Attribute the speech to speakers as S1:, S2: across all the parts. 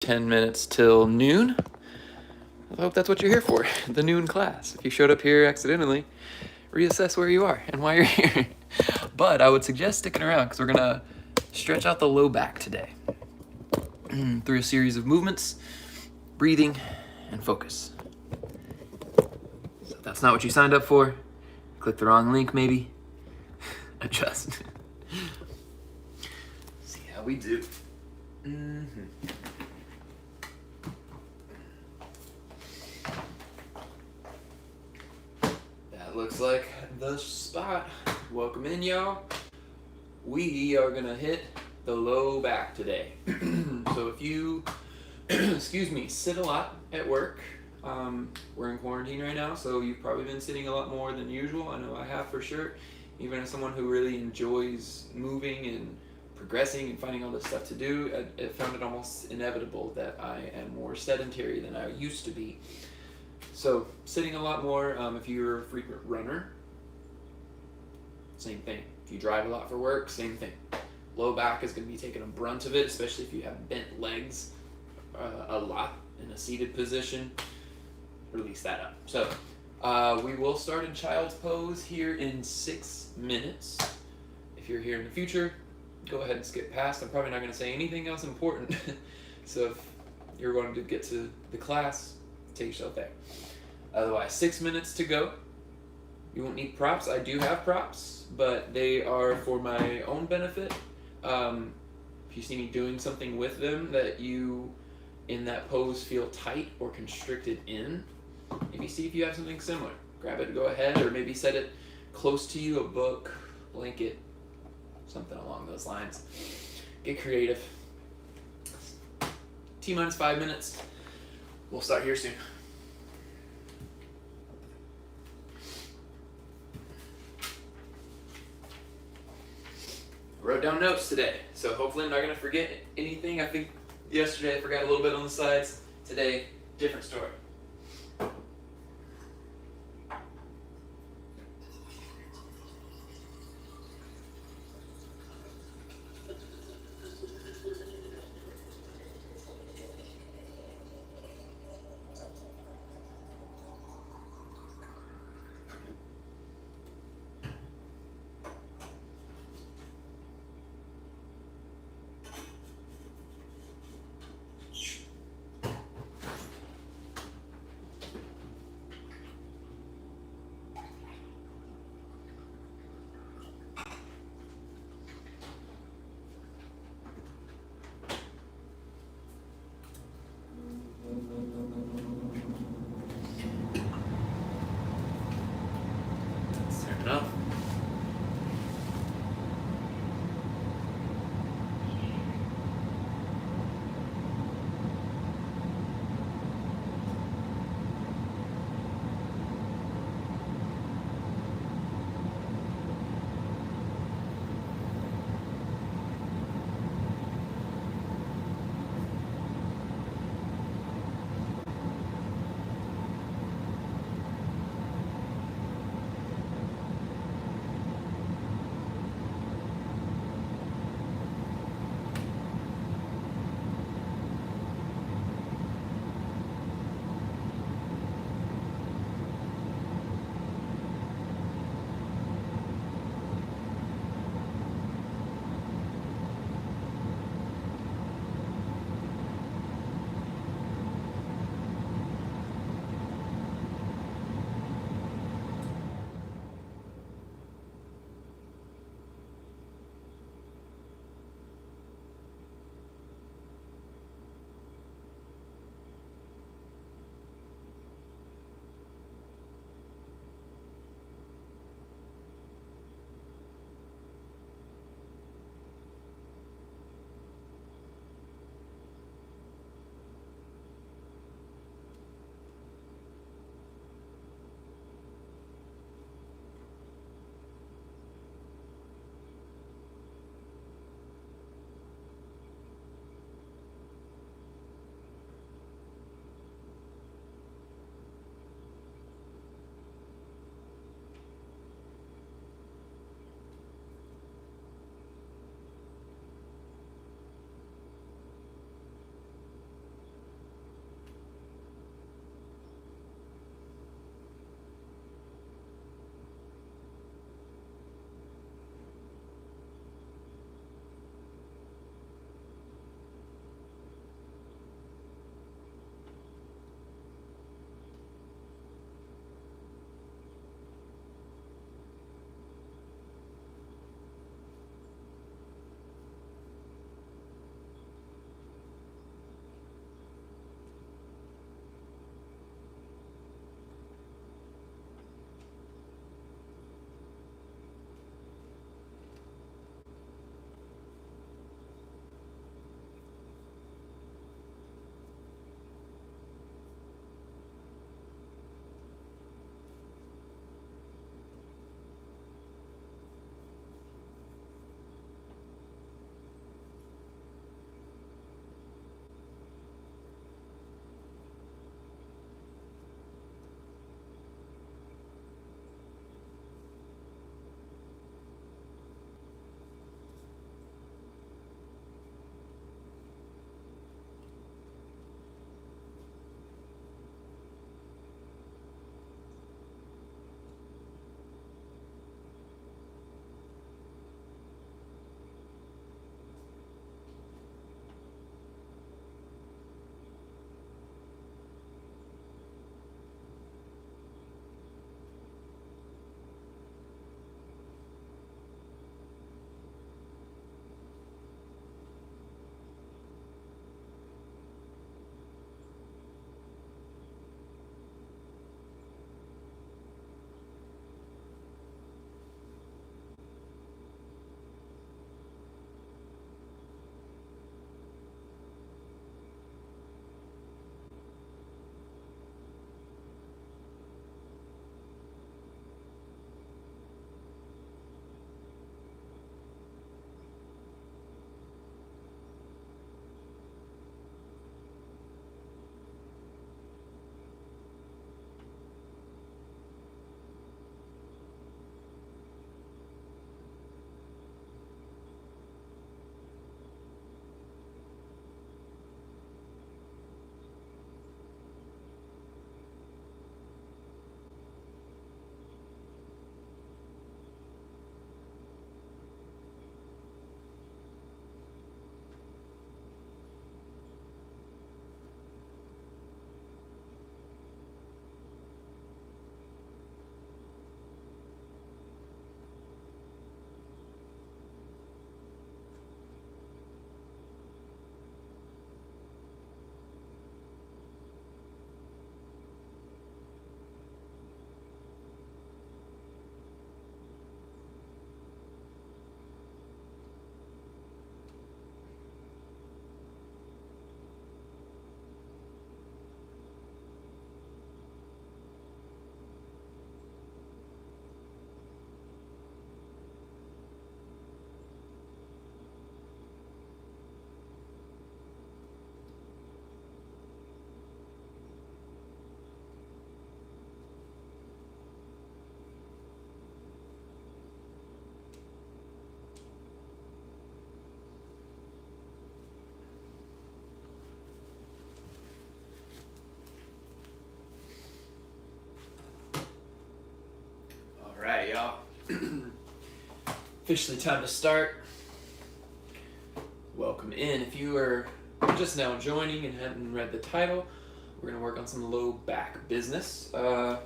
S1: 10 minutes till noon. I hope that's what you're here for, the noon class. If you showed up here accidentally, reassess where you are and why you're here. But I would suggest sticking around because we're gonna stretch out the low back today through a series of movements, breathing, and focus. So if that's not what you signed up for, click the wrong link maybe, adjust. See how we do. Looks like the spot. Welcome in, y'all. We are gonna hit the low back today. So if you, excuse me, sit a lot at work, we're in quarantine right now, so you've probably been sitting a lot more than usual. I know I have for sure. Even as someone who really enjoys moving and progressing and finding all this stuff to do, I found it almost inevitable that I am more sedentary than I used to be. So, sitting a lot more, if you're a frequent runner, same thing. If you drive a lot for work, same thing. Low back is going to be taking a brunt of it, especially if you have bent legs a lot in a seated position. Release that up. So, we will start in child's pose here in 6 minutes. If you're here in the future, go ahead and skip past. I'm probably not going to say anything else important. So, if you're going to get to the class, take yourself there. Otherwise, 6 minutes to go. You won't need props. I do have props, but they are for my own benefit. If you see me doing something with them that you, in that pose, feel tight or constricted in, maybe see if you have something similar. Grab it, go ahead, or maybe set it close to you, a book, blanket, something along those lines. Get creative. T-minus 5 minutes. We'll start here soon. I wrote down notes today, so hopefully I'm not going to forget anything. I think yesterday I forgot a little bit on the sides. Today, different story. Officially time to start. Welcome in. If you are just now joining and haven't read the title, we're going to work on some low back business. That's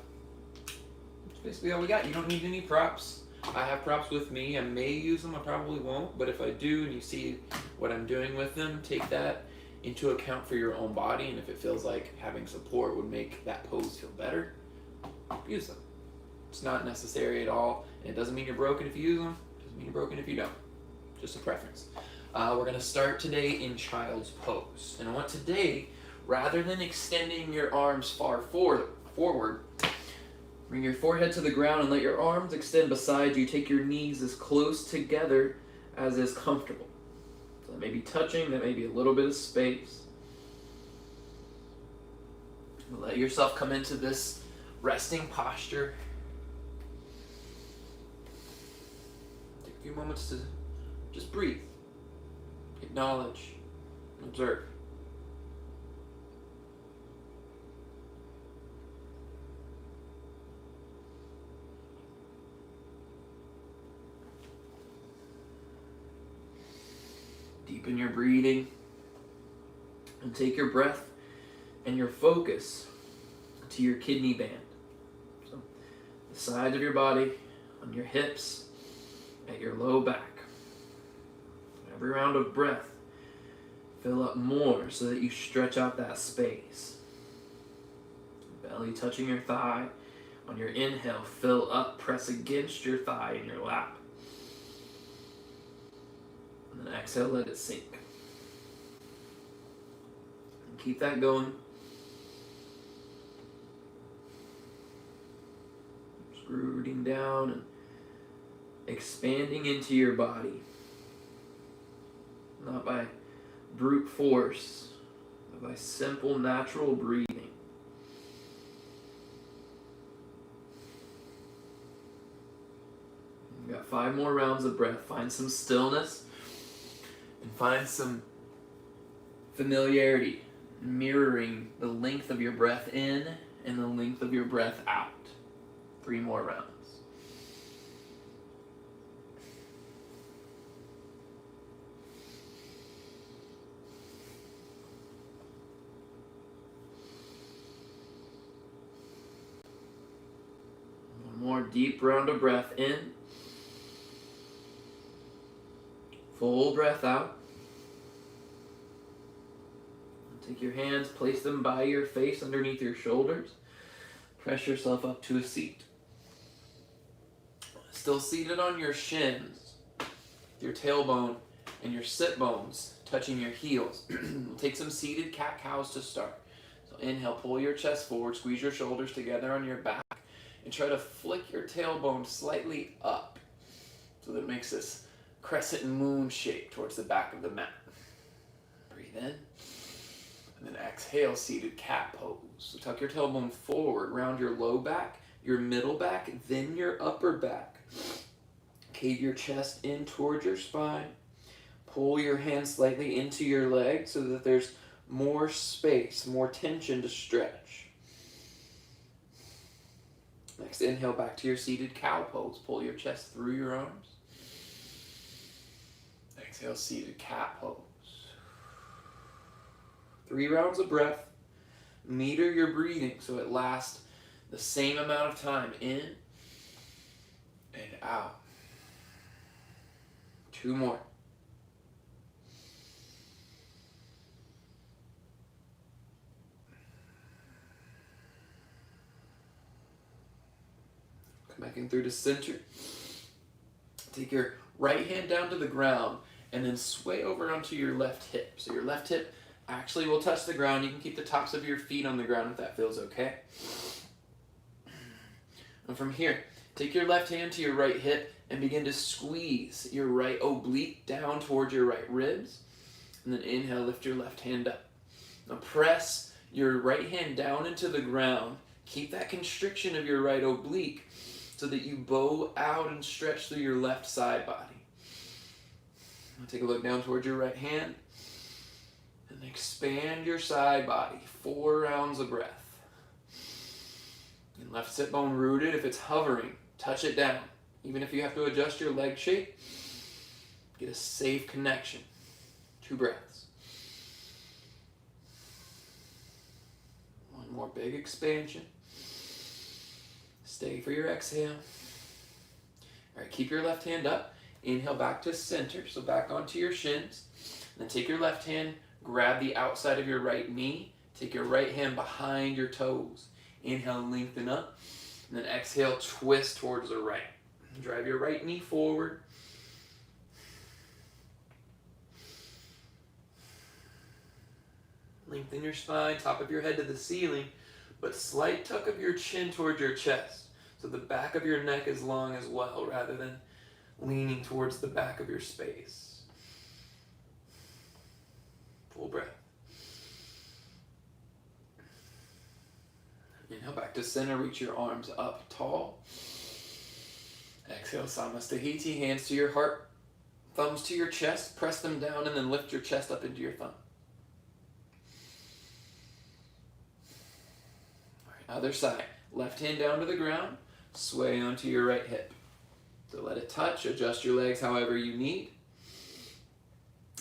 S1: basically all we got. You don't need any props. I have props with me. I may use them, I probably won't, but if I do and you see what I'm doing with them, take that into account for your own body, and if it feels like having support would make that pose feel better, use them. It's not necessary at all, and it doesn't mean you're broken if you use them. It doesn't mean you're broken if you don't. Just a preference. We're going to start today in child's pose. And I want today, rather than extending your arms far forward, bring your forehead to the ground and let your arms extend beside you. Take your knees as close together as is comfortable. So that may be touching, that may be a little bit of space. Let yourself come into this resting posture. Take a few moments to just breathe, acknowledge, and observe. Deepen your breathing and take your breath and your focus to your kidney band. So the sides of your body, on your hips, at your low back. Every round of breath, fill up more so that you stretch out that space. Belly touching your thigh. On your inhale, fill up, press against your thigh in your lap. And then exhale, let it sink. And keep that going. Just rooting down and expanding into your body. Not by brute force, but by simple, natural breathing. We've got 5 more rounds of breath. Find some stillness and find some familiarity, mirroring the length of your breath in and the length of your breath out. 3 more rounds. More deep round of breath in. Full breath out. Take your hands, place them by your face underneath your shoulders. Press yourself up to a seat. Still seated on your shins, your tailbone and your sit bones touching your heels. We'll take some seated cat-cows to start. So inhale, pull your chest forward, squeeze your shoulders together on your back. And try to flick your tailbone slightly up so that it makes this crescent moon shape towards the back of the mat. Breathe in. And then exhale, seated cat pose. So tuck your tailbone forward, round your low back, your middle back, then your upper back. Cave your chest in towards your spine. Pull your hands slightly into your legs so that there's more space, more tension to stretch. Next, inhale back to your seated cow pose. Pull your chest through your arms. Exhale, seated cat pose. 3 rounds of breath. Meter your breathing so it lasts the same amount of time in and out. 2 more. Back in through the center. Take your right hand down to the ground and then sway over onto your left hip. So your left hip actually will touch the ground. You can keep the tops of your feet on the ground if that feels okay. And from here, take your left hand to your right hip and begin to squeeze your right oblique down towards your right ribs. And then inhale, lift your left hand up. Now press your right hand down into the ground. Keep that constriction of your right oblique so that you bow out and stretch through your left side body. Now take a look down towards your right hand and expand your side body. 4 rounds of breath. And left sit bone rooted. If it's hovering, touch it down. Even if you have to adjust your leg shape, get a safe connection. 2 breaths. One more big expansion. Stay for your exhale. All right, keep your left hand up. Inhale back to center, so back onto your shins. Then take your left hand, grab the outside of your right knee. Take your right hand behind your toes. Inhale, lengthen up. And then exhale, twist towards the right. Drive your right knee forward. Lengthen your spine, top of your head to the ceiling, but slight tuck of your chin towards your chest. So the back of your neck is long as well, rather than leaning towards the back of your space. Full breath. Inhale back to center, reach your arms up tall. Exhale, Samastahiti, hands to your heart, thumbs to your chest, press them down, and then lift your chest up into your thumb. All right, other side. Left hand down to the ground, sway onto your right hip. So let it touch, adjust your legs however you need.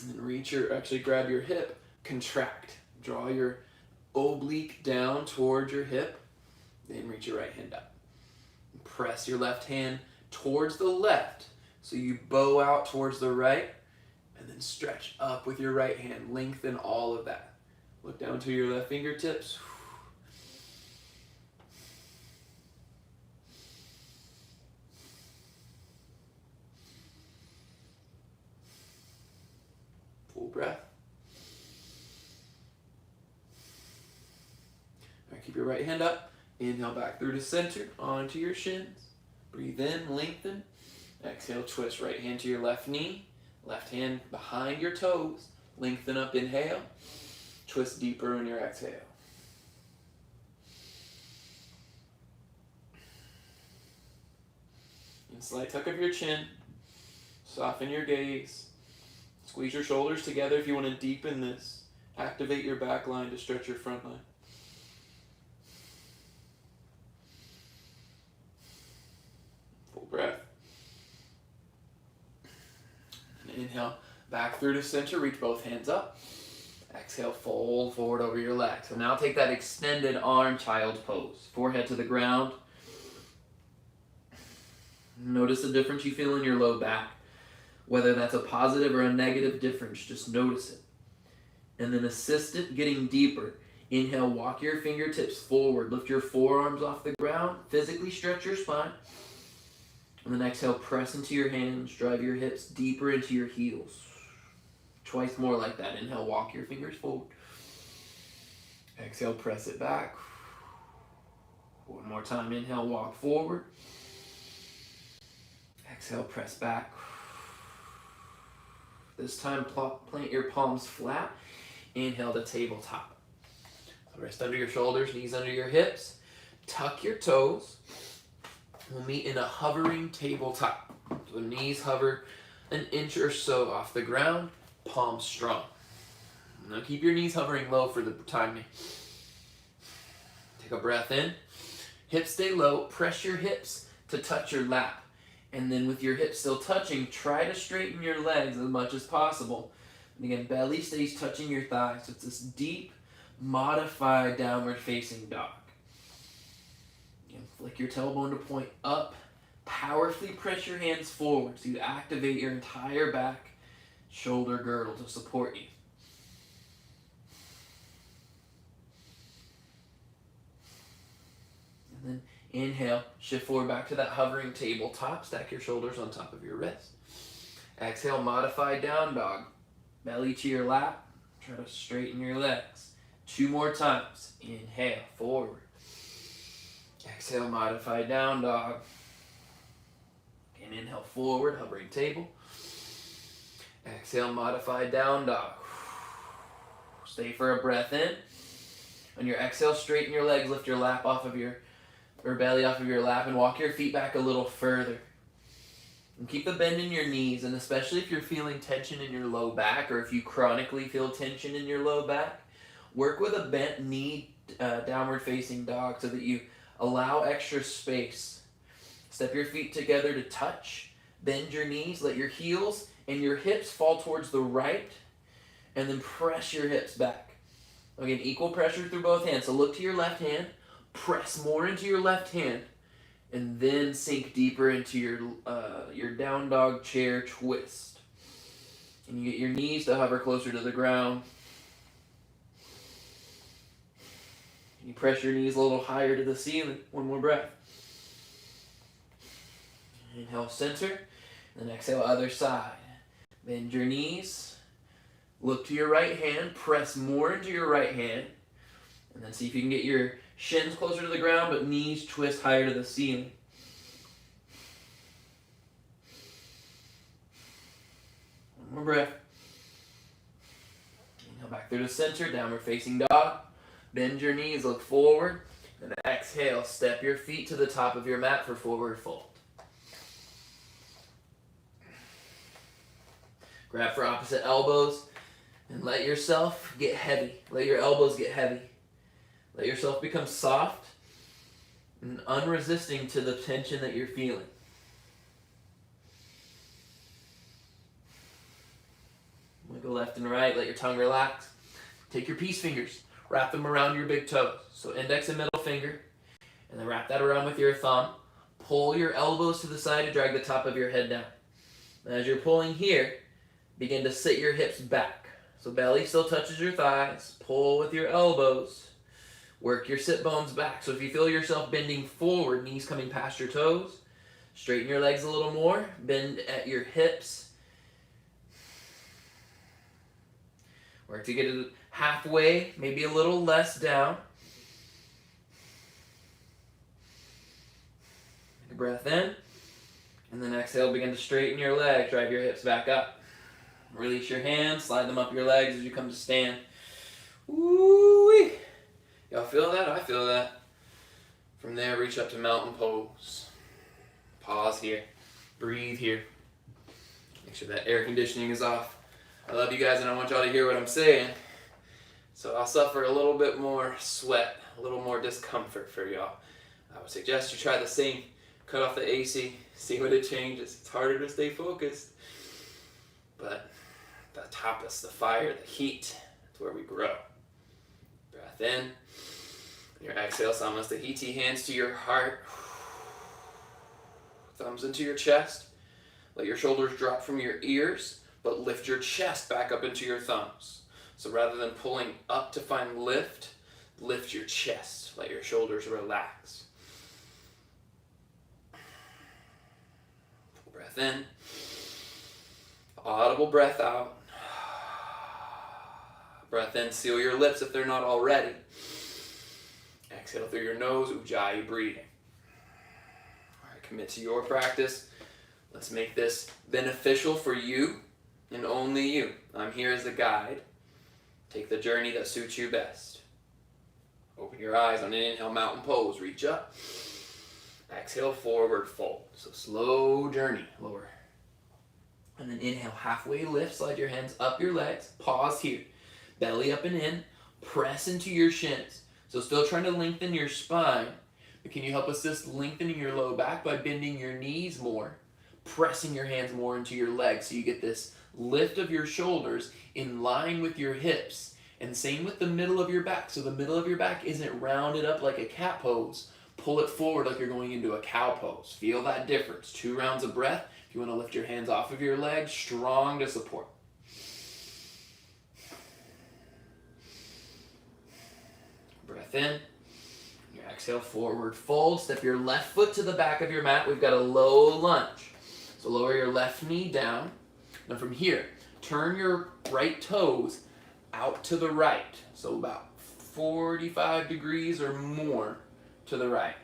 S1: And then grab your hip, contract. Draw your oblique down towards your hip, then reach your right hand up. Press your left hand towards the left, so you bow out towards the right, and then stretch up with your right hand. Lengthen all of that. Look down to your left fingertips. Full breath. All right, keep your right hand up. Inhale back through to center, onto your shins. Breathe in, lengthen. Exhale, twist right hand to your left knee. Left hand behind your toes. Lengthen up, inhale. Twist deeper in your exhale. And slight tuck of your chin. Soften your gaze. Squeeze your shoulders together if you want to deepen this. Activate your back line to stretch your front line. Full breath. And inhale, back through to center, reach both hands up. Exhale, fold forward over your legs. So now take that extended arm child's pose. Forehead to the ground. Notice the difference you feel in your low back. Whether that's a positive or a negative difference, just notice it. And then assist it getting deeper. Inhale, walk your fingertips forward. Lift your forearms off the ground. Physically stretch your spine. And then exhale, press into your hands. Drive your hips deeper into your heels. Twice more like that. Inhale, walk your fingers forward. Exhale, press it back. One more time. Inhale, walk forward. Exhale, press back. This time, plant your palms flat. Inhale to tabletop. So rest under your shoulders, knees under your hips. Tuck your toes. We'll meet in a hovering tabletop. So knees hover an inch or so off the ground. Palms strong. Now keep your knees hovering low for the timing. Take a breath in. Hips stay low. Press your hips to touch your lap. And then with your hips still touching, try to straighten your legs as much as possible. And again, belly stays touching your thighs. So it's this deep, modified downward facing dog. Again, flick your tailbone to point up. Powerfully press your hands forward so you activate your entire back shoulder girdle to support you. And then inhale, shift forward back to that hovering tabletop. Stack your shoulders on top of your wrist. Exhale, modified down dog. Belly to your lap. Try to straighten your legs. 2 more times. Inhale, forward. Exhale, modified down dog. Again, inhale, forward, hovering table. Exhale, modified down dog. Stay for a breath in. On your exhale, straighten your legs, lift your lap off of your belly off of your lap, and walk your feet back a little further. And keep the bend in your knees, and especially if you're feeling tension in your low back, or if you chronically feel tension in your low back, work with a bent knee downward facing dog so that you allow extra space Step your feet together to touch. Bend your knees. Let your heels and your hips fall towards the right. And then press your hips back. Again, equal pressure through both hands. So look to your left hand. Press more into your left hand. And then sink deeper into your down dog chair twist. And you get your knees to hover closer to the ground. You press your knees a little higher to the ceiling. One more breath. Inhale, center. And then exhale, other side. Bend your knees. Look to your right hand. Press more into your right hand. And then see if you can get your shins closer to the ground, but knees twist higher to the ceiling. One more breath. Inhale back through the center, downward facing dog. Bend your knees, look forward. And exhale, step your feet to the top of your mat for forward fold. Grab for opposite elbows and let yourself get heavy. Let your elbows get heavy. Let yourself become soft and unresisting to the tension that you're feeling. Wiggle left and right. Let your tongue relax. Take your peace fingers. Wrap them around your big toes. So index and middle finger. And then wrap that around with your thumb. Pull your elbows to the side to drag the top of your head down. And as you're pulling here, begin to sit your hips back. So belly still touches your thighs. Pull with your elbows. Work your sit bones back. So if you feel yourself bending forward, knees coming past your toes, straighten your legs a little more. Bend at your hips. Work to get it halfway, maybe a little less down. Take a breath in. And then exhale, begin to straighten your legs. Drive your hips back up. Release your hands, slide them up your legs as you come to stand. Woo-wee. Y'all feel that? I feel that. From there, reach up to mountain pose. Pause here. Breathe here. Make sure that air conditioning is off. I love you guys and I want y'all to hear what I'm saying. So I'll suffer a little bit more sweat, a little more discomfort for y'all. I would suggest you try the same. Cut off the AC, see what it changes. It's harder to stay focused. But the tapas, the fire, the heat, it's where we grow. Breath in. Your exhale, Samastahiti, hands to your heart. Thumbs into your chest. Let your shoulders drop from your ears, but lift your chest back up into your thumbs. So rather than pulling up to find lift, lift your chest. Let your shoulders relax. Full breath in. Audible breath out. Breath in, seal your lips if they're not already. Exhale through your nose, Ujjayi breathing. All right, commit to your practice. Let's make this beneficial for you and only you. I'm here as a guide. Take the journey that suits you best. Open your eyes on an inhale, mountain pose. Reach up. Exhale, forward fold. So slow journey, lower. And then inhale, halfway lift. Slide your hands up your legs. Pause here. Belly up and in. Press into your shins. So still trying to lengthen your spine. But can you help assist lengthening your low back by bending your knees more? Pressing your hands more into your legs so you get this lift of your shoulders in line with your hips. And same with the middle of your back. So the middle of your back isn't rounded up like a cat pose. Pull it forward like you're going into a cow pose. Feel that difference. 2 rounds of breath. If you want to lift your hands off of your legs, strong to support. Breath in. Your exhale, forward fold. Step your left foot to the back of your mat. We've got a low lunge. So lower your left knee down. Now from here, turn your right toes out to the right. So about 45 degrees or more to the right.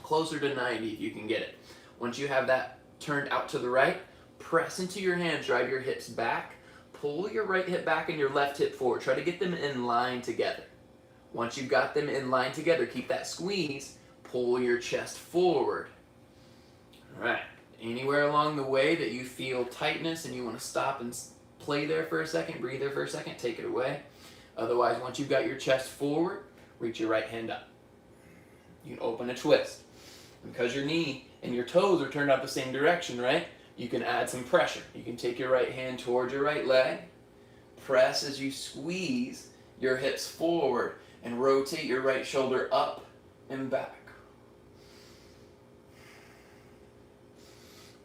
S1: Closer to 90 if you can get it. Once you have that turned out to the right, press into your hands, drive your hips back, pull your right hip back and your left hip forward. Try to get them in line together. Once you've got them in line together, keep that squeeze, pull your chest forward. All right, anywhere along the way that you feel tightness and you want to stop and play there for a second, breathe there for a second, take it away. Otherwise, once you've got your chest forward, reach your right hand up. You can open a twist. Because your knee and your toes are turned out the same direction, right? You can add some pressure. You can take your right hand towards your right leg, press as you squeeze your hips forward, and rotate your right shoulder up and back.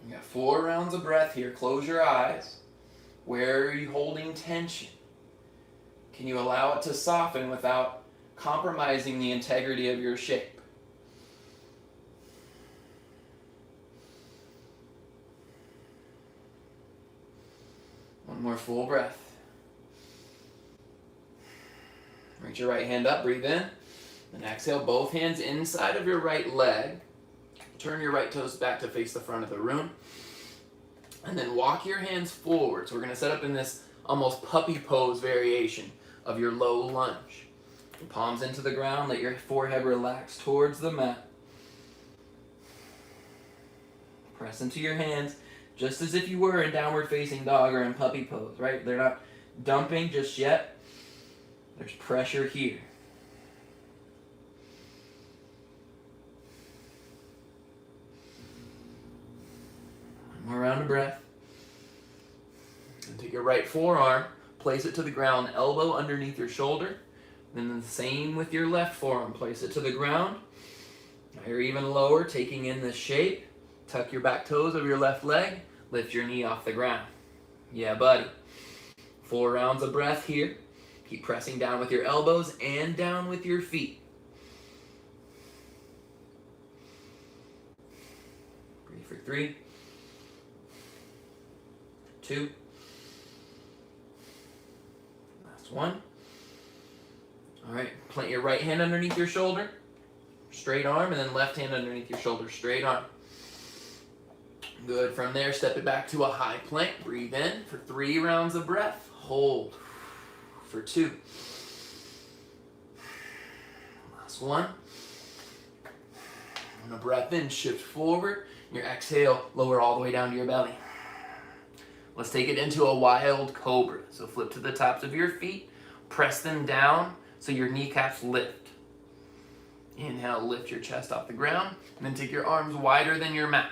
S1: You got 4 rounds of breath here. Close your eyes. Where are you holding tension? Can you allow it to soften without compromising the integrity of your shape? One more full breath. Reach your right hand up, breathe in. Then exhale, both hands inside of your right leg. Turn your right toes back to face the front of the room. And then walk your hands forward. So we're going to set up in this almost puppy pose variation of your low lunge. Your palms into the ground, let your forehead relax towards the mat. Press into your hands just as if you were in downward facing dog or in puppy pose, right? They're not dumping just yet. There's pressure here. One more round of breath. And take your right forearm, place it to the ground, elbow underneath your shoulder. Then the same with your left forearm, place it to the ground. Now you're even lower, taking in the shape. Tuck your back toes of your left leg, lift your knee off the ground. Yeah, buddy. 4 rounds of breath here. Keep pressing down with your elbows and down with your feet. Breathe for 3, 2, last 1. All right, plant your right hand underneath your shoulder, straight arm, and then left hand underneath your shoulder, straight arm. Good. From there, step it back to a high plank. Breathe in for 3 rounds of breath. Hold for 2. Last 1. On a breath in, shift forward. Your exhale, lower all the way down to your belly. Let's take it into a wild cobra. So flip to the tops of your feet. Press them down so your kneecaps lift. Inhale, lift your chest off the ground. And then take your arms wider than your mat.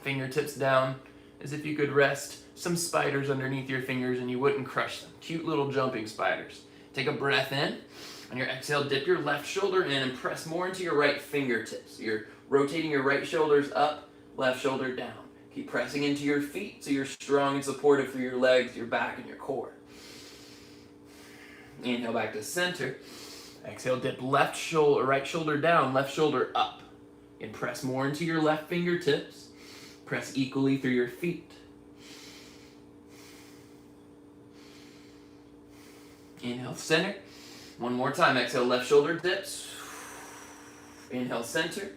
S1: Fingertips down as if you could rest some spiders underneath your fingers and you wouldn't crush them. Cute little jumping spiders. Take a breath in. On your exhale, dip your left shoulder in and press more into your right fingertips. You're rotating your right shoulders up, left shoulder down. Keep pressing into your feet so you're strong and supportive for your legs, your back, and your core. Inhale back to center. Exhale, dip right shoulder down, left shoulder up. And press more into your left fingertips. Press equally through your feet. Inhale, center. One more time. Exhale, left shoulder dips. Inhale, center.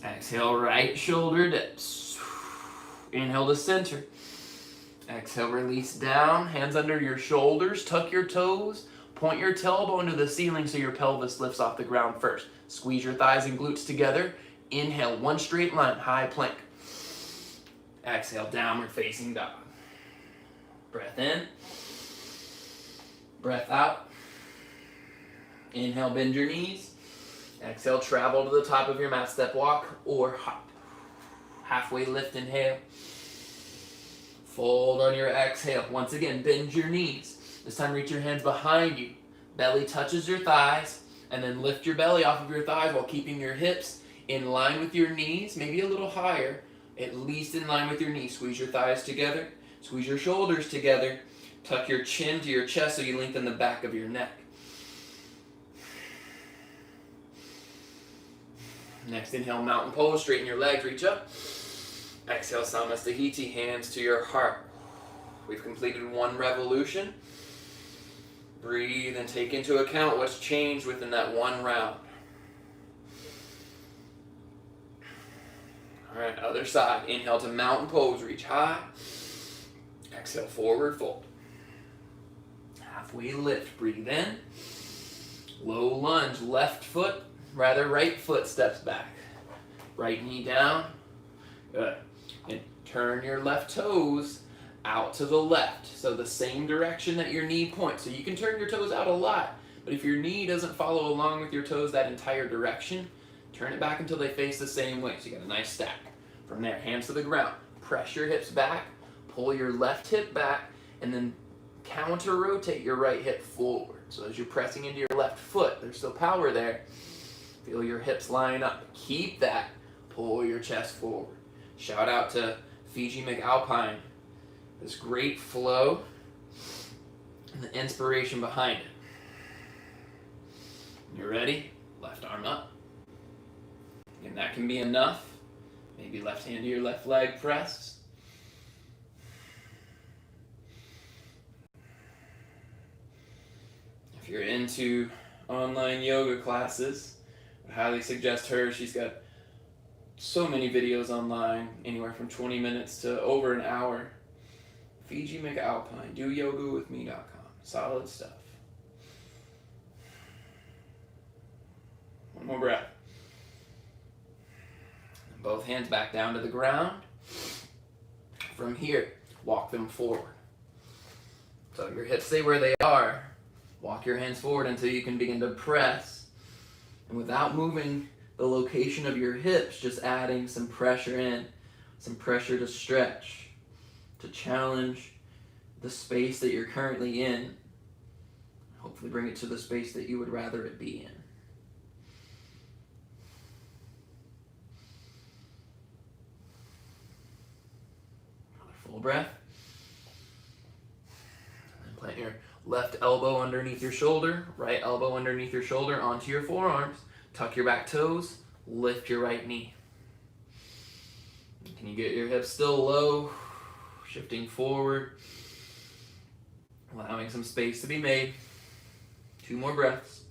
S1: Exhale, right shoulder dips. Inhale to center. Exhale, release down. Hands under your shoulders. Tuck your toes. Point your tailbone to the ceiling so your pelvis lifts off the ground first. Squeeze your thighs and glutes together. Inhale, one straight line, high plank. Exhale, downward facing dog. Breath in. Breath out. Inhale, bend your knees. Exhale, travel to the top of your mat, step walk or hop. Halfway lift, inhale. Fold on your exhale. Once again, bend your knees. This time reach your hands behind you. Belly touches your thighs, and then lift your belly off of your thighs while keeping your hips in line with your knees, maybe a little higher, at least in line with your knees. Squeeze your thighs together, squeeze your shoulders together, tuck your chin to your chest so you lengthen the back of your neck. Next, inhale, mountain pose, straighten your legs, reach up. Exhale, Samastahiti, hands to your heart. We've completed 1 revolution. Breathe and take into account what's changed within that 1 round. All right, other side. Inhale to mountain pose, reach high. Exhale, forward fold. Halfway lift, breathe in. Low lunge, right foot steps back. Right knee down. Good. And turn your left toes out to the left. So the same direction that your knee points. So you can turn your toes out a lot, but if your knee doesn't follow along with your toes that entire direction, Turn it back until they face the same way, so you got a nice stack. From there, hands to the ground. Press your hips back, pull your left hip back, and then counter rotate your right hip forward. So as you're pressing into your left foot, there's still power there. Feel your hips line up. Keep that. Pull your chest forward. Shout out to Fiji McAlpine. This great flow and the inspiration behind it. You ready? Left arm up. And that can be enough. Maybe left hand to your left leg pressed. If you're into online yoga classes, I highly suggest her. She's got so many videos online, anywhere from 20 minutes to over an hour. Fiji McAlpine, doyogawithme.com. Solid stuff. One more breath. Both hands back down to the ground. From here, walk them forward. So your hips stay where they are. Walk your hands forward until you can begin to press. And without moving the location of your hips, just adding some pressure in, some pressure to stretch, to challenge the space that you're currently in. Hopefully bring it to the space that you would rather it be in. Full breath. And plant your left elbow underneath your shoulder, right elbow underneath your shoulder onto your forearms. Tuck your back toes, lift your right knee. Can you get your hips still low, shifting forward, allowing some space to be made. 2 more breaths.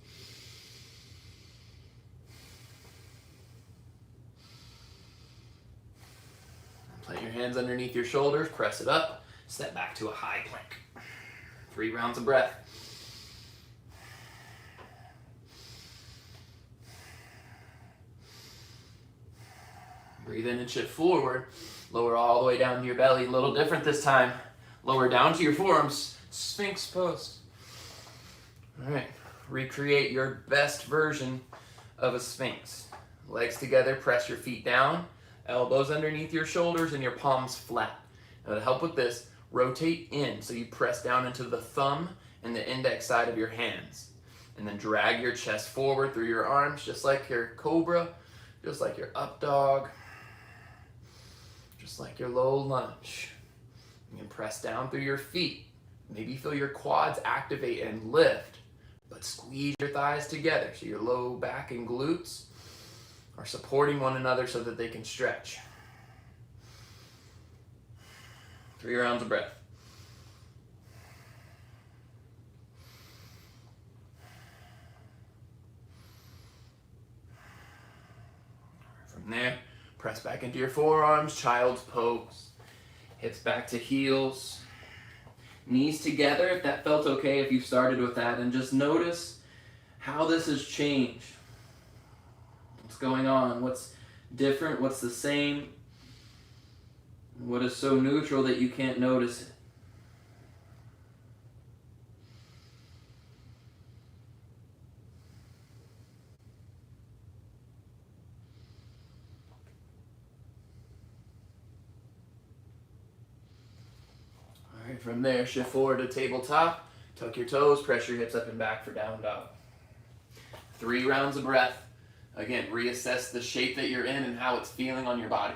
S1: Plant your hands underneath your shoulders, press it up, step back to a high plank. 3 rounds of breath. Breathe in and shift forward. Lower all the way down to your belly. A little different this time. Lower down to your forearms. Sphinx pose. All right. Recreate your best version of a Sphinx. Legs together, press your feet down. Elbows underneath your shoulders and your palms flat. Now to help with this, rotate in so you press down into the thumb and the index side of your hands. And then drag your chest forward through your arms just like your cobra, just like your up dog, just like your low lunge. You can press down through your feet. Maybe feel your quads activate and lift, but squeeze your thighs together so your low back and glutes are supporting one another so that they can stretch. 3 rounds of breath. From there, press back into your forearms, child's pose. Hips back to heels. Knees together if that felt okay, if you started with that, and just notice how this has changed. What's going on? What's different? What's the same? What is so neutral that you can't notice it? All right, from there, shift forward to tabletop. Tuck your toes, press your hips up and back for down dog. 3 rounds of breath. Again, reassess the shape that you're in and how it's feeling on your body.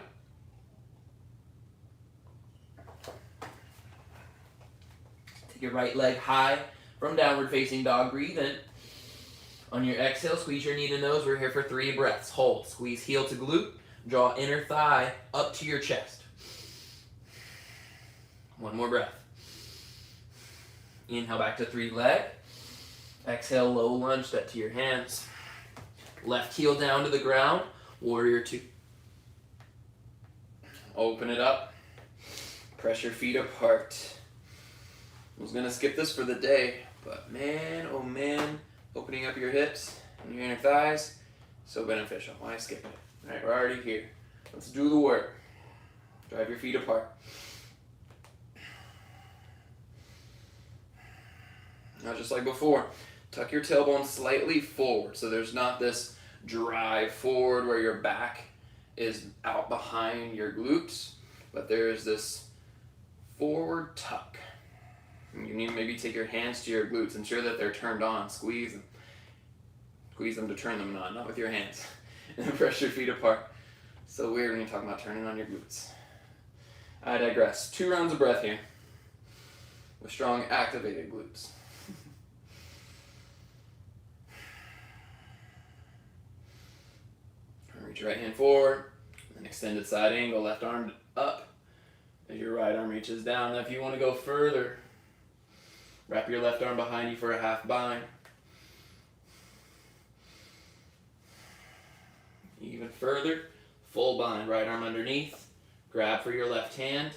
S1: Take your right leg high from downward facing dog. Breathe in. On your exhale, squeeze your knee to nose. We're here for 3 breaths. Hold. Squeeze heel to glute. Draw inner thigh up to your chest. 1 more breath. Inhale back to 3 leg. Exhale, low lunge, step to your hands. Left heel down to the ground, warrior 2. Open it up. Press your feet apart. I was going to skip this for the day, but man, oh man, opening up your hips and your inner thighs, so beneficial. Why skip it? All right, we're already here. Let's do the work. Drive your feet apart. Now, just like before, tuck your tailbone slightly forward so there's not this drive forward where your back is out behind your glutes, but there is this forward tuck. You need to maybe take your hands to your glutes, ensure that they're turned on, squeeze them to turn them on, not with your hands, and then press your feet apart. So weird when you're talking about turning on your glutes. I digress. 2 rounds of breath here with strong activated glutes. Reach your right hand forward, and extended side angle, left arm up as your right arm reaches down. Now if you want to go further, wrap your left arm behind you for a half bind. Even further, full bind, right arm underneath, grab for your left hand,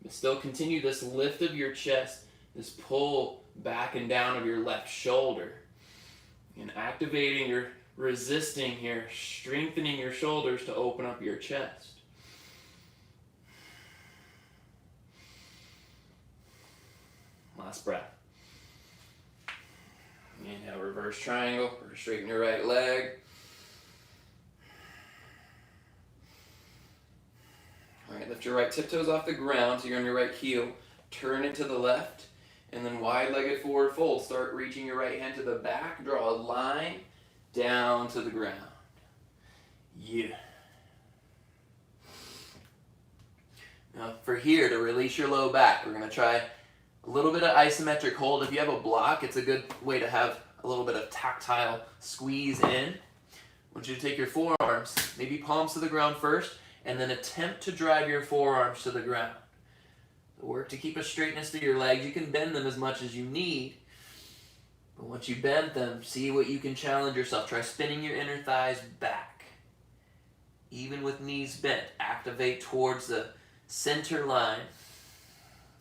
S1: but still continue this lift of your chest, this pull back and down of your left shoulder, and activating your resisting here, strengthening your shoulders to open up your chest. Last breath. Inhale, reverse triangle, or straighten your right leg. All right, lift your right tiptoes off the ground so you're on your right heel. Turn it to the left, and then wide-legged forward fold. Start reaching your right hand to the back. Draw a line down to the ground. Yeah. Now for here, to release your low back, we're going to try a little bit of isometric hold. If you have a block, it's a good way to have a little bit of tactile squeeze in. I want you to take your forearms, maybe palms to the ground first, and then attempt to drive your forearms to the ground. Work to keep a straightness to your legs. You can bend them as much as you need. But once you bend them, see what you can challenge yourself. Try spinning your inner thighs back. Even with knees bent, activate towards the center line.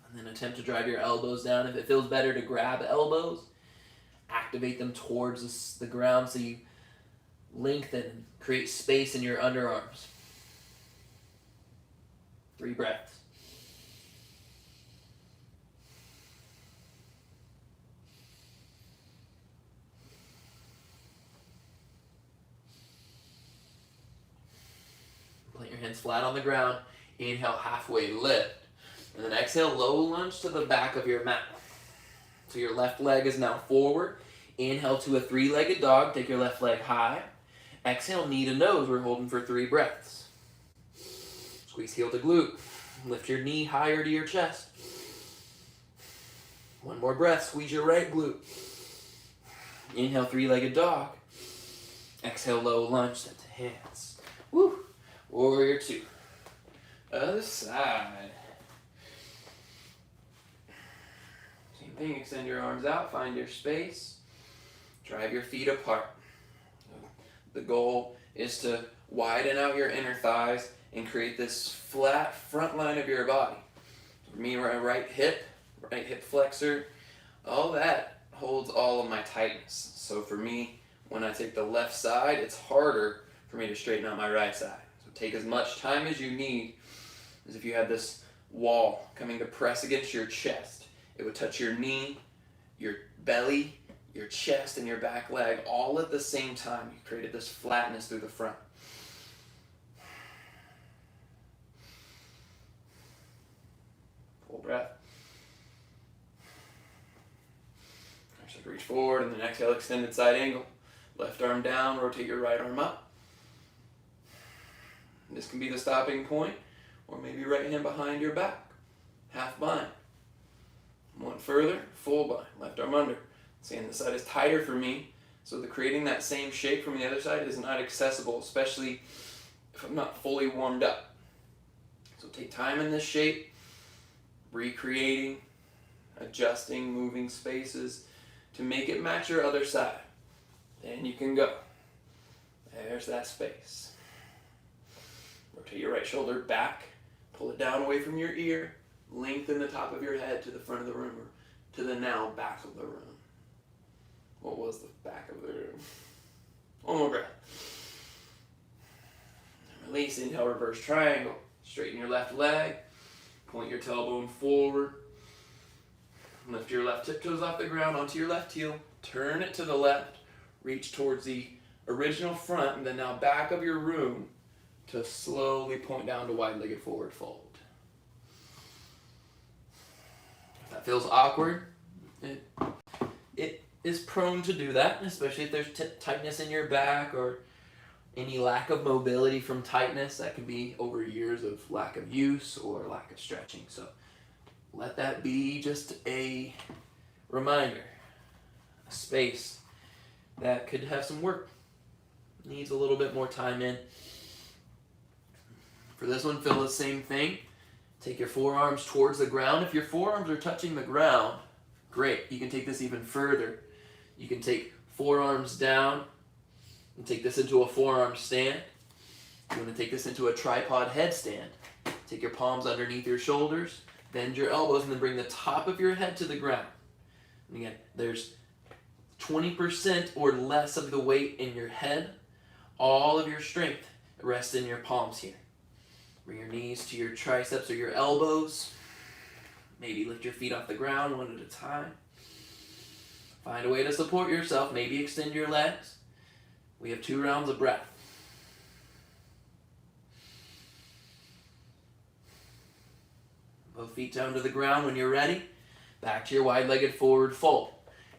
S1: And then attempt to drive your elbows down. If it feels better to grab elbows, activate them towards the ground so you lengthen and create space in your underarms. 3 breaths. Plant your hands flat on the ground. Inhale, halfway lift. And then exhale, low lunge to the back of your mat. So your left leg is now forward. Inhale to a 3-legged dog. Take your left leg high. Exhale, knee to nose. We're holding for 3 breaths. Squeeze heel to glute. Lift your knee higher to your chest. 1 more breath. Squeeze your right glute. Inhale, 3-legged dog. Exhale, low lunge. Step to hands. Woo. Warrior 2. Other side. Same thing. Extend your arms out. Find your space. Drive your feet apart. The goal is to widen out your inner thighs and create this flat front line of your body. For me, right hip flexor, all that holds all of my tightness. So for me, when I take the left side, it's harder for me to straighten out my right side. So take as much time as you need, as if you had this wall coming to press against your chest. It would touch your knee, your belly, your chest, and your back leg all at the same time. You created this flatness through the front. Full breath. Reach forward, and then exhale, extended side angle. Left arm down, rotate your right arm up. This can be the stopping point, or maybe right hand behind your back. Half bind. 1 further, full bind. Left arm under. Saying the side is tighter for me, so creating that same shape from the other side is not accessible, especially if I'm not fully warmed up. So take time in this shape, recreating, adjusting, moving spaces to make it match your other side. Then you can go. There's that space. Rotate your right shoulder back, pull it down away from your ear, lengthen the top of your head to the front of the room, or to the now back of the room. What was the back of the room? 1 more breath. Release, inhale, reverse triangle. Straighten your left leg, point your tailbone forward. Lift your left tiptoes off the ground onto your left heel. Turn it to the left. Reach towards the original front, and then now back of your room to slowly point down to wide-legged forward fold. If that feels awkward, it is prone to do that, especially if there's tightness in your back or any lack of mobility from tightness. That could be over years of lack of use or lack of stretching. So let that be just a reminder, a space that could have some work, needs a little bit more time in. For this one, feel the same thing. Take your forearms towards the ground. If your forearms are touching the ground, great. You can take this even further. You can take forearms down and take this into a forearm stand. You want to take this into a tripod headstand. Take your palms underneath your shoulders, bend your elbows, and then bring the top of your head to the ground. And again, there's 20% or less of the weight in your head. All of your strength rests in your palms here. Bring your knees to your triceps or your elbows. Maybe lift your feet off the ground one at a time. Find a way to support yourself. Maybe extend your legs. We have 2 rounds of breath. Both feet down to the ground when you're ready. Back to your wide-legged forward fold.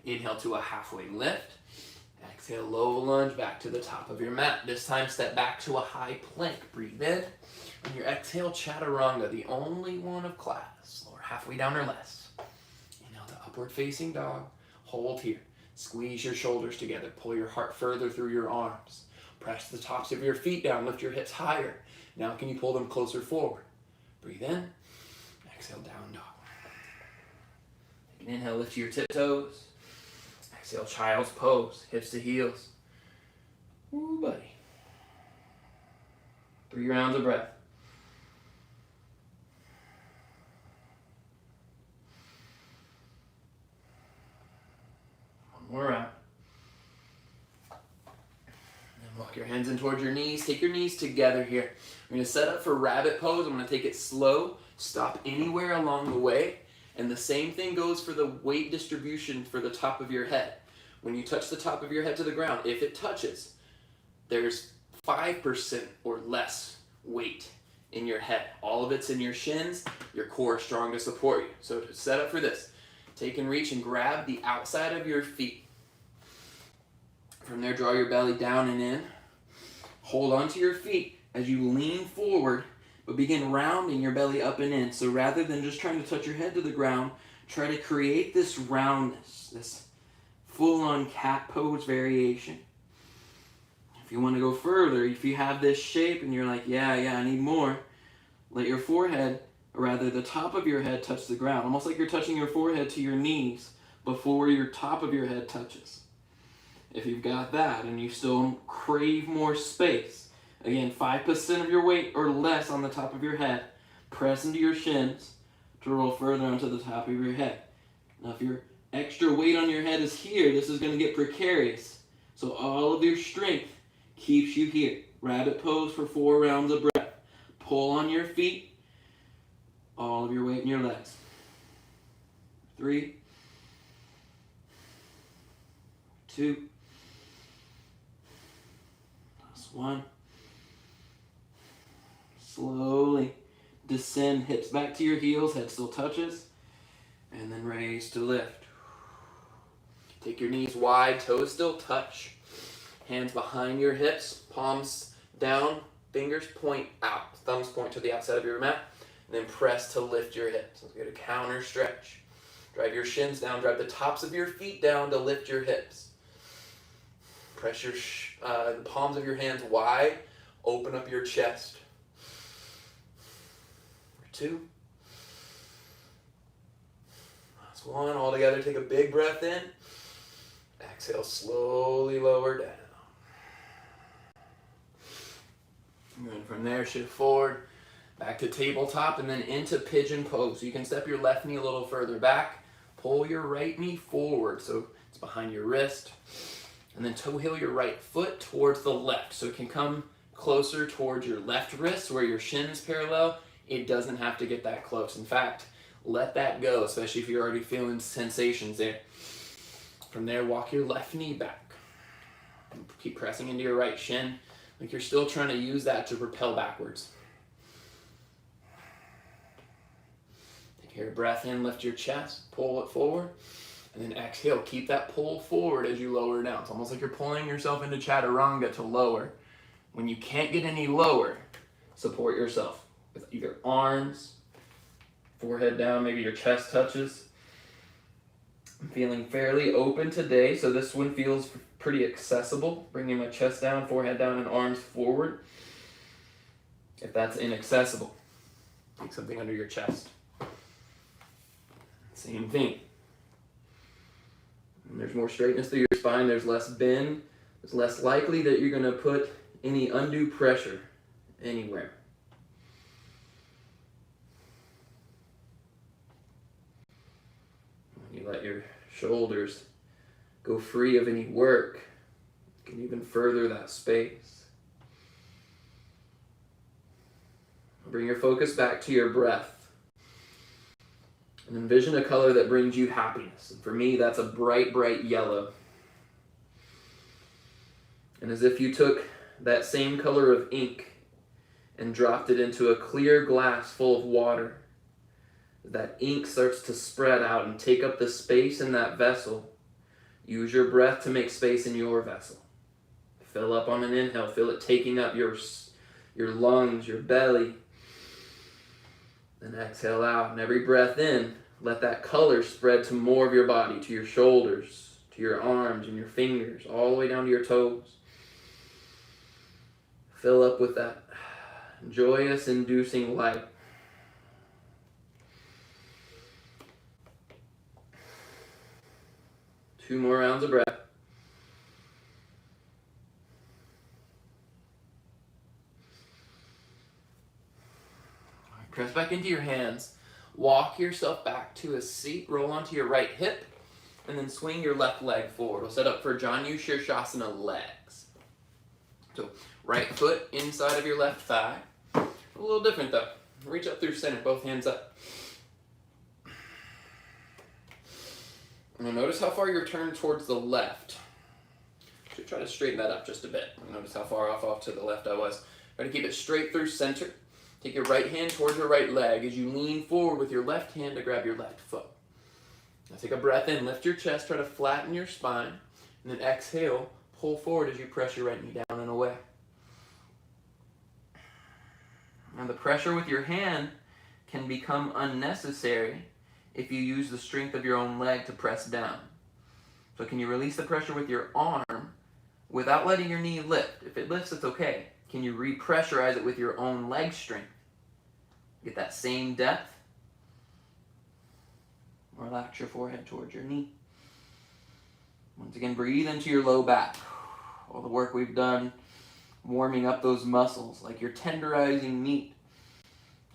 S1: Inhale to a halfway lift. Exhale, low lunge back to the top of your mat. This time, step back to a high plank. Breathe in. On your exhale, chaturanga, the only one of class. Lower halfway down or less. Inhale to upward facing dog. Hold here. Squeeze your shoulders together. Pull your heart further through your arms. Press the tops of your feet down. Lift your hips higher. Now can you pull them closer forward? Breathe in. Exhale, down dog. Take an inhale, lift to your tiptoes. Exhale, child's pose. Hips to heels. Ooh, buddy. 3 rounds of breath. One more round. And walk your hands in towards your knees. Take your knees together here. We're going to set up for rabbit pose. I'm going to take it slow. Stop anywhere along the way. And the same thing goes for the weight distribution for the top of your head. When you touch the top of your head to the ground, if it touches, there's 5% or less weight in your head. All of it's in your shins. Your core is strong to support you. So to set up for this, take and reach and grab the outside of your feet. From there, draw your belly down and in. Hold onto your feet as you lean forward, but begin rounding your belly up and in. So rather than just trying to touch your head to the ground, try to create this roundness, this full-on cat pose variation. If you want to go further, if you have this shape and you're like, yeah, I need more, let your forehead, or rather the top of your head, touch the ground. Almost like you're touching your forehead to your knees before your top of your head touches. If you've got that and you still crave more space, again, 5% of your weight or less on the top of your head, press into your shins to roll further onto the top of your head. Now, if your extra weight on your head is here, this is going to get precarious. So all of your strength keeps you here. Rabbit pose for 4 rounds of breath. Pull on your feet, all of your weight in your legs. 3, 2, 1. Slowly descend, hips back to your heels, head still touches, and then raise to lift. Take your knees wide, toes still touch. Hands behind your hips, palms down, fingers point out. Thumbs point to the outside of your mat, and then press to lift your hips. Let's get a counter stretch. Drive your shins down, drive the tops of your feet down to lift your hips. Press your the palms of your hands wide, open up your chest. 2. Last 1. All together, take a big breath in. Exhale, slowly lower down. And then from there, shift forward, back to tabletop, and then into pigeon pose. So you can step your left knee a little further back, pull your right knee forward, so it's behind your wrist. And then toe heel your right foot towards the left. So it can come closer towards your left wrist where your shin's parallel. It doesn't have to get that close. In fact, let that go, especially if you're already feeling sensations there. From there, walk your left knee back. Keep pressing into your right shin, like you're still trying to use that to propel backwards. Take your breath in, lift your chest, pull it forward, and then exhale. Keep that pull forward as you lower down. It's almost like you're pulling yourself into chaturanga to lower. When you can't get any lower, support yourself with either arms, forehead down, maybe your chest touches. I'm feeling fairly open today, so this one feels pretty accessible. Bringing my chest down, forehead down, and arms forward. If that's inaccessible, take something under your chest. Same thing. When there's more straightness through your spine, there's less bend. It's less likely that you're going to put any undue pressure anywhere. When you let your shoulders go free of any work, you can even further that space. Bring your focus back to your breath. And envision a color that brings you happiness. And for me, that's a bright, bright yellow. And as if you took that same color of ink and dropped it into a clear glass full of water, that ink starts to spread out and take up the space in that vessel. Use your breath to make space in your vessel. Fill up on an inhale. Feel it taking up your lungs, your belly. Then exhale out. And every breath in, let that color spread to more of your body, to your shoulders, to your arms and your fingers, all the way down to your toes. Fill up with that joyous, inducing light. Two more rounds of breath. Press back into your hands. Walk yourself back to a seat. Roll onto your right hip. And then swing your left leg forward. We'll set up for Janu Shirshasana legs. So right foot inside of your left thigh. A little different though. Reach up through center, both hands up. And notice how far you're turned towards the left. Should try to straighten that up just a bit. Notice how far off to the left I was. Try to keep it straight through center. Take your right hand towards your right leg as you lean forward with your left hand to grab your left foot. Now take a breath in, lift your chest, try to flatten your spine, and then exhale, pull forward as you press your right knee down and away. Now the pressure with your hand can become unnecessary if you use the strength of your own leg to press down. So can you release the pressure with your arm without letting your knee lift? If it lifts, it's okay. Can you repressurize it with your own leg strength? Get that same depth. Relax your forehead towards your knee. Once again, breathe into your low back. All the work we've done warming up those muscles, like you're tenderizing meat,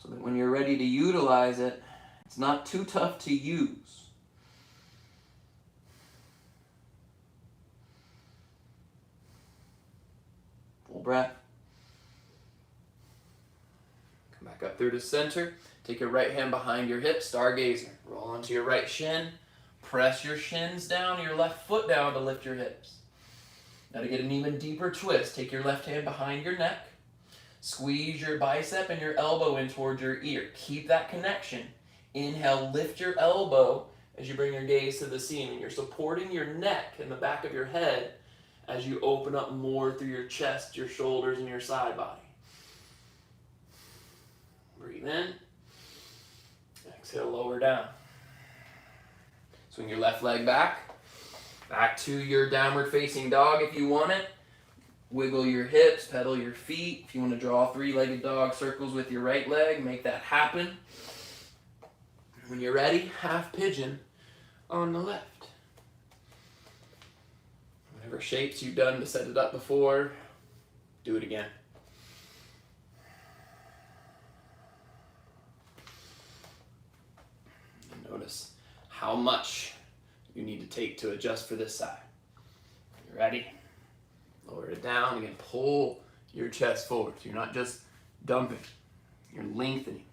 S1: so that when you're ready to utilize it, it's not too tough to use. Full breath. Come back up through to center. Take your right hand behind your hip, stargazer. Roll onto your right shin. Press your shins down, your left foot down to lift your hips. Now to get an even deeper twist, take your left hand behind your neck. Squeeze your bicep and your elbow in towards your ear. Keep that connection. Inhale, lift your elbow as you bring your gaze to the ceiling. You're supporting your neck and the back of your head as you open up more through your chest, your shoulders, and your side body. Breathe in. Exhale, lower down. Swing your left leg back. Back to your downward facing dog if you want it. Wiggle your hips, pedal your feet. If you want to draw three-legged dog circles with your right leg, make that happen. When you're ready, half pigeon on the left. Whatever shapes you've done to set it up before, do it again. And notice how much you need to take to adjust for this side. You ready? Lower it down. Again, pull your chest forward. So you're not just dumping, you're lengthening.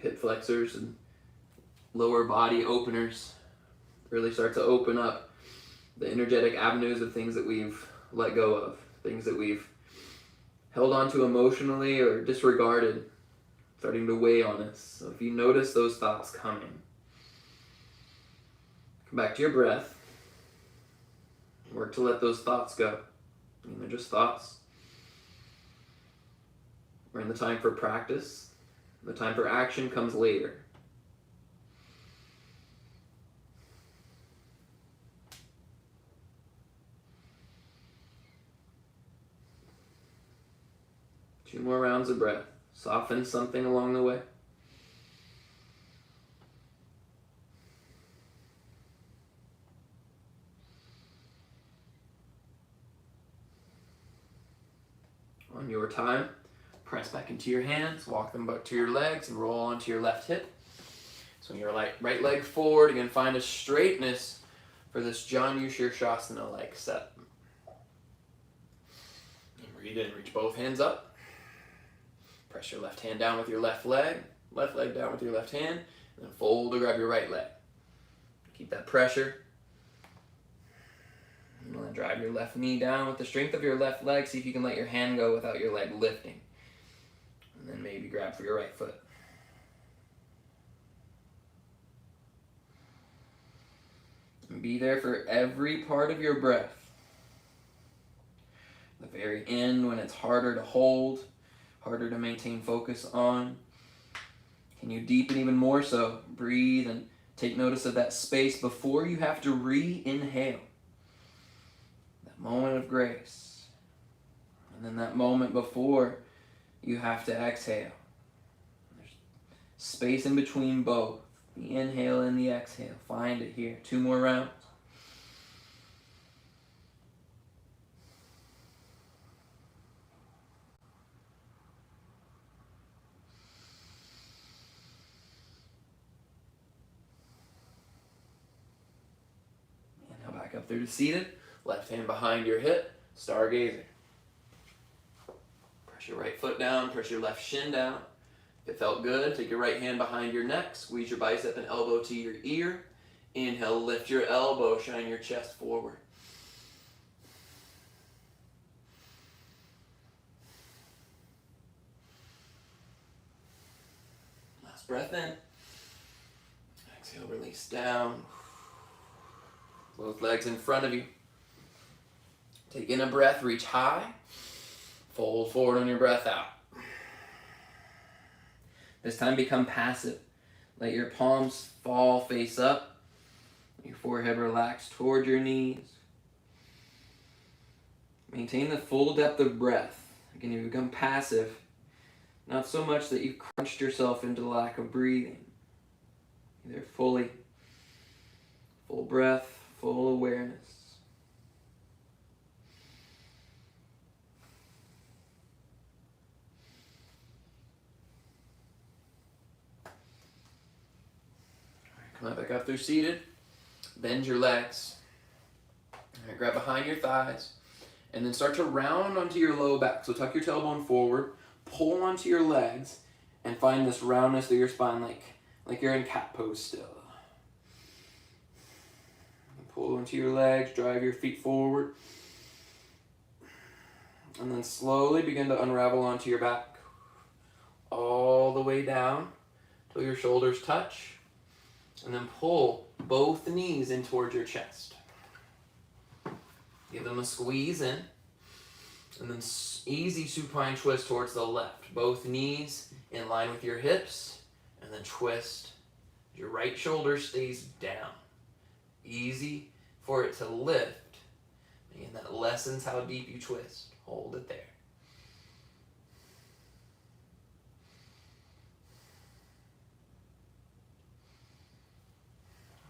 S1: hip flexors and lower body openers. Really start to open up the energetic avenues of things that we've let go of, things that we've held on to emotionally or disregarded, starting to weigh on us. So if you notice those thoughts coming, come back to your breath. Work to let those thoughts go. They're just thoughts. We're in the time for practice. The time for action comes later. Two more rounds of breath. Soften something along the way. On your time, press back into your hands, walk them back to your legs, and roll onto your left hip. Swing your right leg forward. Again, find a straightness for this Janu Shirshasana-like set. And breathe in, reach both hands up. Press your left hand down with your left leg down with your left hand, and then fold to grab your right leg. Keep that pressure. And then drive your left knee down with the strength of your left leg. See if you can let your hand go without your leg lifting. And then maybe grab for your right foot. And be there for every part of your breath. The very end, when it's harder to hold, harder to maintain focus on. Can you deepen even more so? Breathe and take notice of that space before you have to re-inhale. That moment of grace. And then that moment before you have to exhale. There's space in between both. The inhale and the exhale. Find it here. 2 more rounds. Up through to seated, left hand behind your hip, stargazer. Press your right foot down, press your left shin down. If it felt good, take your right hand behind your neck, squeeze your bicep and elbow to your ear. Inhale, lift your elbow, shine your chest forward. Last breath in. Exhale, release down. Both legs in front of you. Take in a breath, reach high. Fold forward on your breath out. This time become passive. Let your palms fall face up. Your forehead relax toward your knees. Maintain the full depth of breath. Again, you become passive. Not so much that you've crunched yourself into the lack of breathing. Either fully, full breath, full awareness. All right, come on back up through seated. Bend your legs. All right, grab behind your thighs. And then start to round onto your low back. So tuck your tailbone forward, pull onto your legs, and find this roundness through your spine like you're in cat pose still. Pull into your legs, drive your feet forward. And then slowly begin to unravel onto your back. All the way down till your shoulders touch. And then pull both knees in towards your chest. Give them a squeeze in. And then easy supine twist towards the left. Both knees in line with your hips. And then twist. Your right shoulder stays down. Easy for it to lift. Again, that lessens how deep you twist. Hold it there.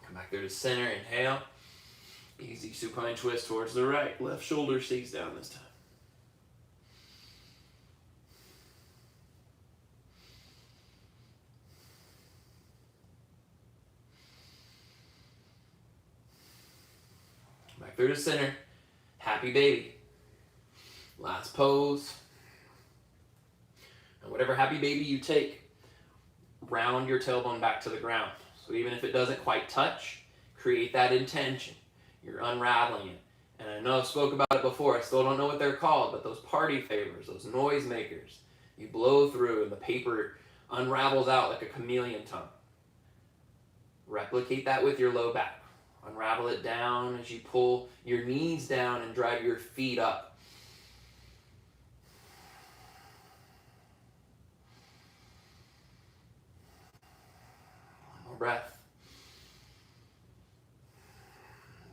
S1: Come back there to center. Inhale. Easy supine twist towards the right. Left shoulder stays down this time. Back through to center. Happy baby. Last pose. And whatever happy baby you take, ground your tailbone back to the ground. So even if it doesn't quite touch, create that intention. You're unraveling it. And I know I spoke about it before, I still don't know what they're called, but those party favors, those noise makers, you blow through and the paper unravels out like a chameleon tongue. Replicate that with your low back. Unravel it down as you pull your knees down and drive your feet up. One more breath.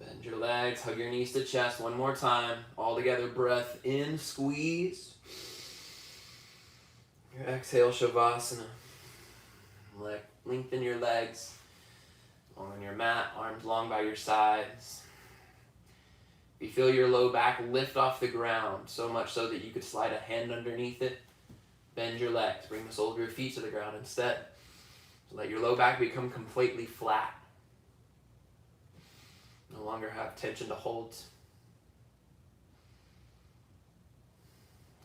S1: Bend your legs, hug your knees to chest one more time. All together, breath in, squeeze. Your exhale, Savasana. Lengthen your legs. On your mat, arms long by your sides. You feel your low back lift off the ground, so much so that you could slide a hand underneath it. Bend your legs. Bring the soles of your feet to the ground instead. So let your low back become completely flat. No longer have tension to hold.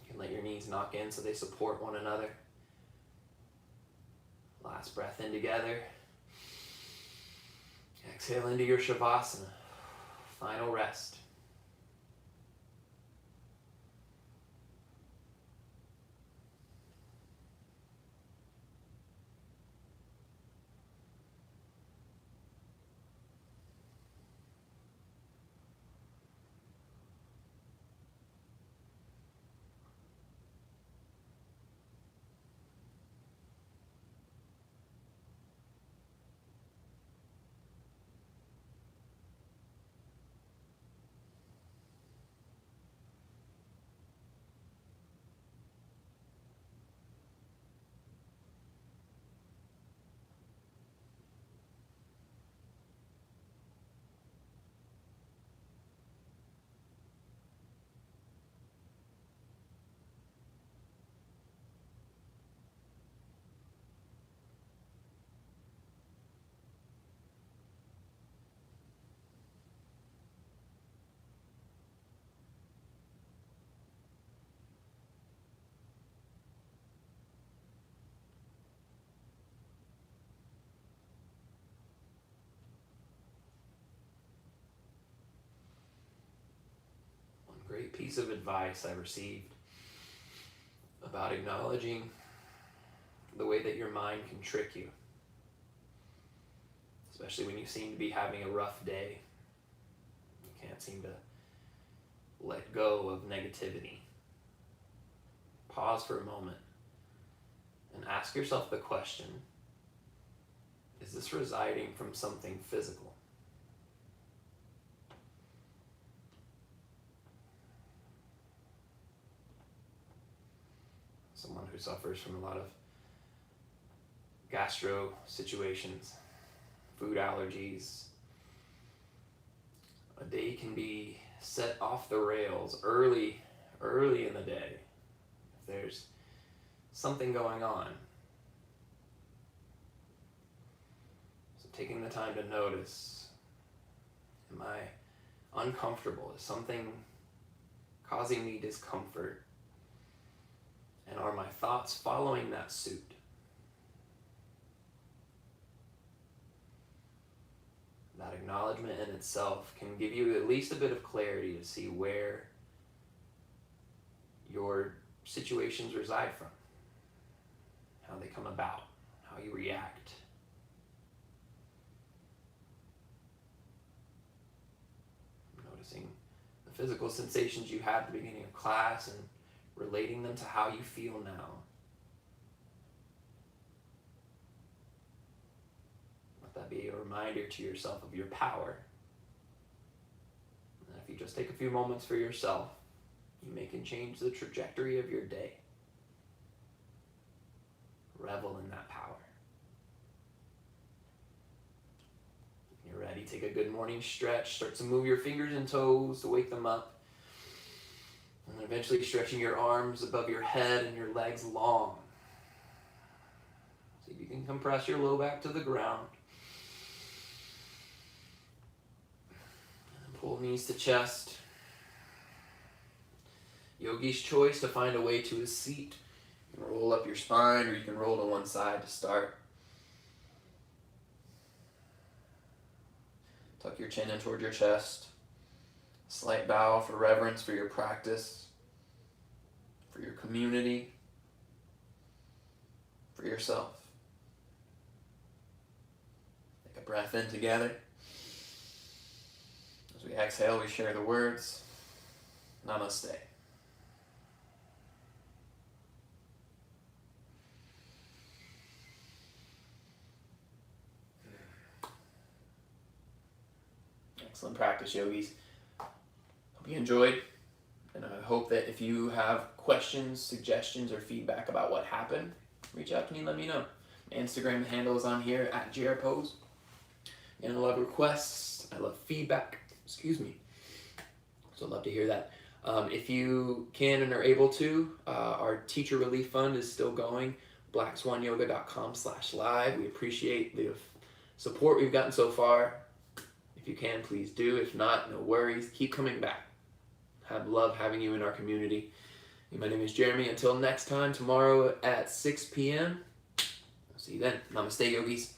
S1: You can let your knees knock in so they support one another. Last breath in together. Exhale into your Savasana. Final rest. Great piece of advice I received about acknowledging the way that your mind can trick you, especially when you seem to be having a rough day. You can't seem to let go of negativity. Pause for a moment and ask yourself the question, is this residing from something physical? Someone who suffers from a lot of gastro situations, food allergies. A day can be set off the rails early in the day if there's something going on. So taking the time to notice, am I uncomfortable? Is something causing me discomfort? And are my thoughts following that suit? That acknowledgement in itself can give you at least a bit of clarity to see where your situations reside from, how they come about, how you react. Noticing the physical sensations you had at the beginning of class and relating them to how you feel now. Let that be a reminder to yourself of your power. And if you just take a few moments for yourself, you may can change the trajectory of your day. Revel in that power. When you're ready, take a good morning stretch. Start to move your fingers and toes to wake them up. And eventually stretching your arms above your head and your legs long. See if you can compress your low back to the ground. And pull knees to chest. Yogi's choice to find a way to a seat. You can roll up your spine or you can roll to one side to start. Tuck your chin in toward your chest. Slight bow for reverence for your practice, for your community, for yourself. Take a breath in together. As we exhale, we share the words, Namaste. Excellent practice, yogis. Hope you enjoyed, and I hope that if you have questions, suggestions, or feedback about what happened, reach out to me and let me know. My Instagram handle is on here at JRPose. And I love requests. I love feedback. Excuse me. So I'd love to hear that. If you can and are able to, our teacher relief fund is still going. blackswanyoga.com/live. We appreciate the support we've gotten so far. If you can, please do. If not, no worries. Keep coming back. Love having you in our community. My name is Jeremy. Until next time, tomorrow at 6 p.m. I'll see you then. Namaste, yogis.